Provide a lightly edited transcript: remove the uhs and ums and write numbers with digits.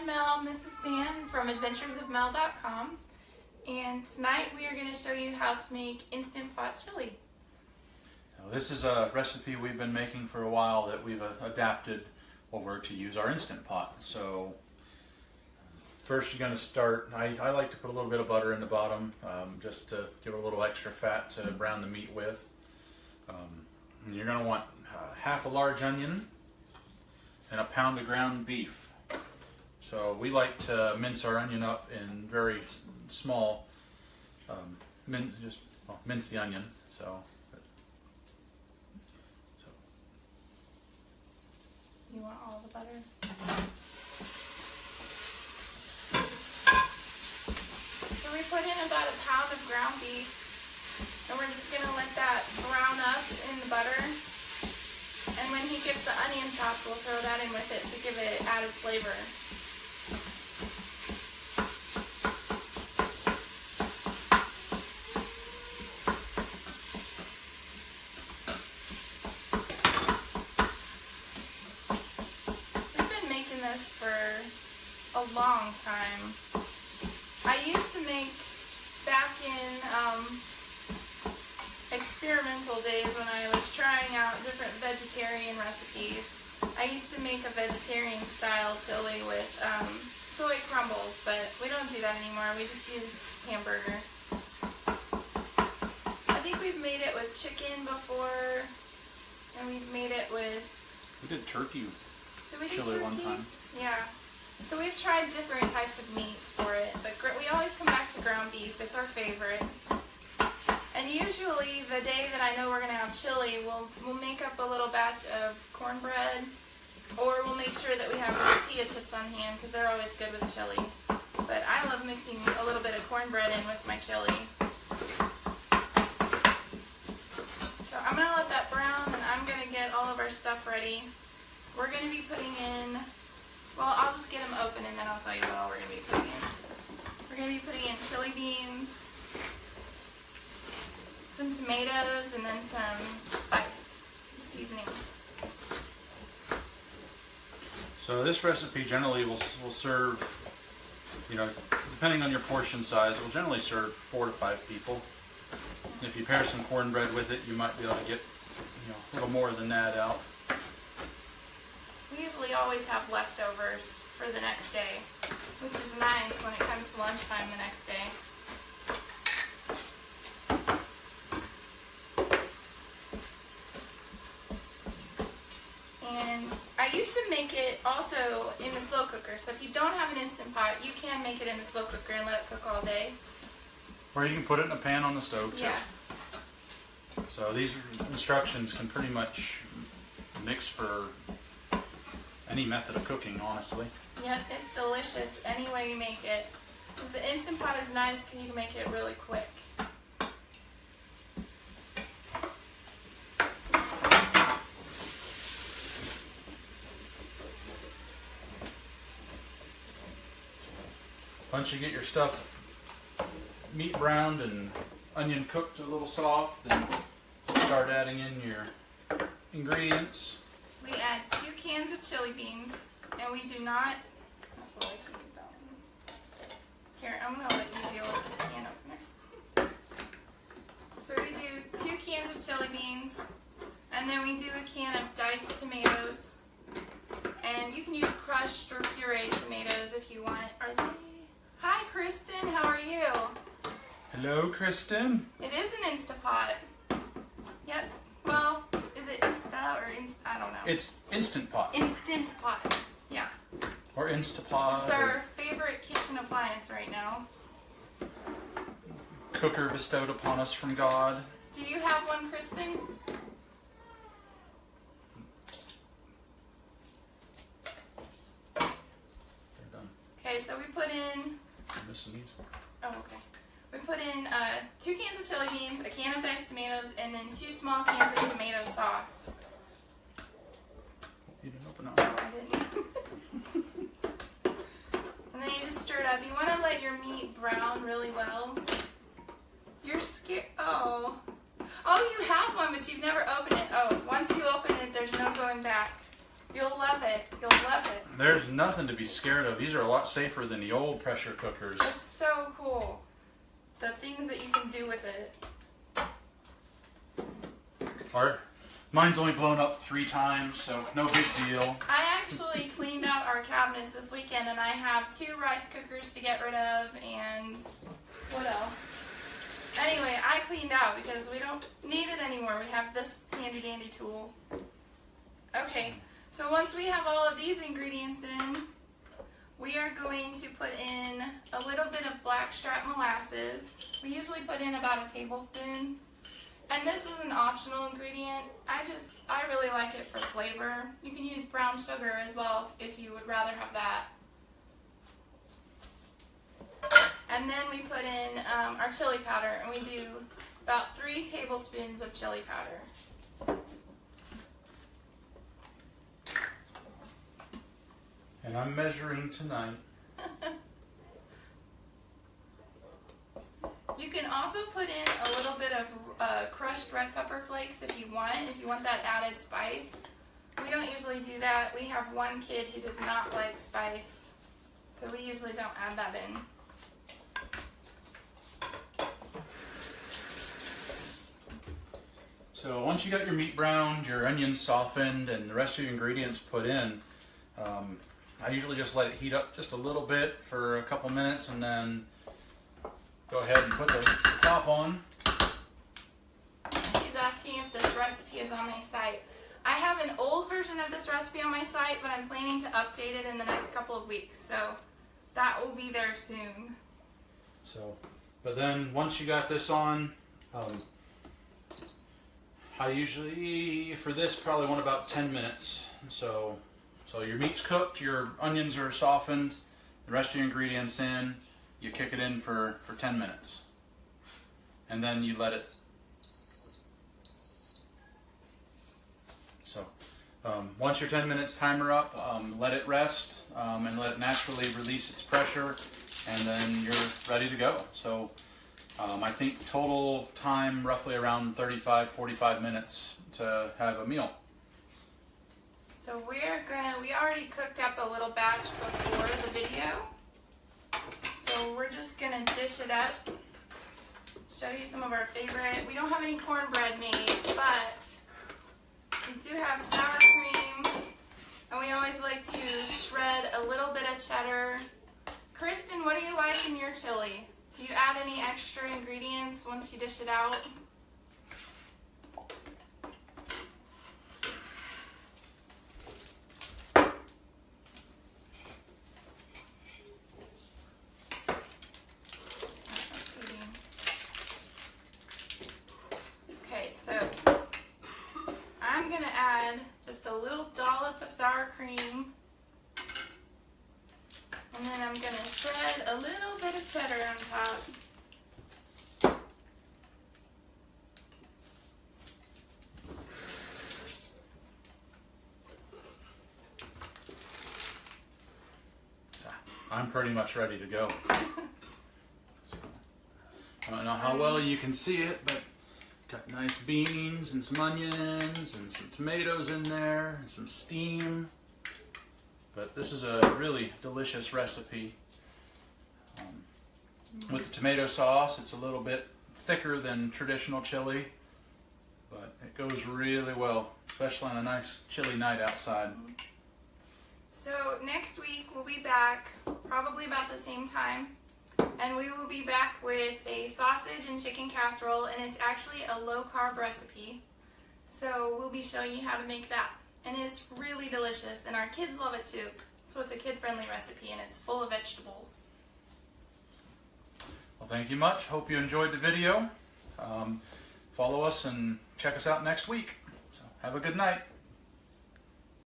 Mel, and this is Dan from adventuresofmel.com, and tonight we are going to show you how to make Instant Pot chili. So this is a recipe we've been making for a while that we've adapted over to use our Instant Pot. So first you're going to start, I like to put a little bit of butter in the bottom just to give it a little extra fat to brown the meat with. And you're going to want half a large onion and a pound of ground beef. So we like to mince our onion up in very small, mince the onion. So You want all the butter? So we put in about a pound of ground beef, and we're just going to let that brown up in the butter. And when he gets the onion chopped, we'll throw that in with it to give it added flavor. We've been making this for a long time. I used to make back in experimental days when I was trying out different vegetarian recipes. I used to make a vegetarian style chili with soy crumbles, but we don't do that anymore. We just use hamburger. I think we've made it with chicken before, and we've made it with... we did turkey chili one time. Yeah. So we've tried different types of meats for it, but we always come back to ground beef. It's our favorite. And usually the day that I know we're going to have chili, we'll make up a little batch of cornbread, or we'll make sure that we have tortilla chips on hand because they're always good with chili. But I love mixing a little bit of cornbread in with my chili. So I'm going to let that brown, and I'm going to get all of our stuff ready. We're going to be putting in, well, I'll just get them open and then I'll tell you what all we're going to be putting in. We're going to be putting in chili beans, some tomatoes, and then some spice, some seasoning. So this recipe generally will serve, depending on your portion size, will generally serve 4 to 5 people. And if you pair some cornbread with it, you might be able to get a little more than that out. We usually always have leftovers for the next day, which is nice when it comes to lunchtime the next day. And I used to make it also in the slow cooker, so if you don't have an Instant Pot, you can make it in the slow cooker and let it cook all day. Or you can put it in a pan on the stove too. Yeah. So these instructions can pretty much mix for any method of cooking, honestly. Yep, it's delicious any way you make it. Just the Instant Pot is nice because you can make it really quick. Once you get your stuff meat browned and onion cooked a little soft, then start adding in your ingredients. We add 2 cans of chili beans, and we do not... Here, I'm going to let you deal with this can opener. So we do 2 cans of chili beans, and then we do a can of diced tomatoes. And you can use crushed or pureed tomatoes if you want. Are they... Hi, Kristen. How are you? Hello, Kristen. It is an Instapot. Yep. Well, is it Insta or Insta? I don't know. It's Instant Pot. Instant Pot. Yeah. Or Instapot. It's our favorite kitchen appliance right now. Cooker bestowed upon us from God. Do you have one, Kristen? They're done. Okay, so we put in... I'm missing these. Oh, okay. We put in 2 cans of chili beans, a can of diced tomatoes, and then 2 small cans of tomato sauce. You didn't open No, up. I didn't. And then you just stir it up. You want to let your meat brown really well. You're scared. Oh. Oh, you have one, but you've never opened it. Oh, once you open it, there's no going back. You'll love it. You'll love it. There's nothing to be scared of. These are a lot safer than the old pressure cookers. It's so cool. The things that you can do with it. Mine's only blown up 3 times, so no big deal. I actually cleaned out our cabinets this weekend, and I have 2 rice cookers to get rid of, and what else? Anyway, I cleaned out because we don't need it anymore. We have this handy dandy tool. Okay, so once we have all of these ingredients in, we are going to put in a little bit of blackstrap molasses. We usually put in about a tablespoon. And this is an optional ingredient. I really like it for flavor. You can use brown sugar as well if you would rather have that. And then we put in our chili powder, and we do about 3 tablespoons of chili powder. And I'm measuring tonight. You can also put in a little bit of crushed red pepper flakes if you want that added spice. We don't usually do that. We have one kid who does not like spice, so we usually don't add that in. So once you got your meat browned, your onions softened, and the rest of your ingredients put in, I usually just let it heat up just a little bit for a couple minutes, and then go ahead and put the top on. She's asking if this recipe is on my site. I have an old version of this recipe on my site, but I'm planning to update it in the next couple of weeks, so that will be there soon. But then once you got this on, I usually, for this, probably want about 10 minutes. So your meat's cooked, your onions are softened, the rest of your ingredients in. You kick it in for 10 minutes. And then you let it. So once your 10 minutes timer up, let it rest and let it naturally release its pressure, and then you're ready to go. So I think total time roughly around 35-45 minutes to have a meal. So we already cooked up a little batch before the video. So we're just gonna dish it up, show you some of our favorite. We don't have any cornbread made, but we do have sour cream, and we always like to shred a little bit of cheddar. Kristen, what do you like in your chili? Do you add any extra ingredients once you dish it out? Okay, so I'm gonna add just a little dollop of sour cream. And then I'm going to shred a little bit of cheddar on top. I'm pretty much ready to go. I don't know how well you can see it, but got nice beans and some onions and some tomatoes in there and some steam. But this is a really delicious recipe. With the tomato sauce, it's a little bit thicker than traditional chili, but it goes really well, especially on a nice chilly night outside. So next week we'll be back, probably about the same time, and we will be back with a sausage and chicken casserole, and it's actually a low-carb recipe. So we'll be showing you how to make that. And it's really delicious, and our kids love it too. So it's a kid-friendly recipe, and it's full of vegetables. Well, thank you much. Hope you enjoyed the video. Follow us and check us out next week. So have a good night.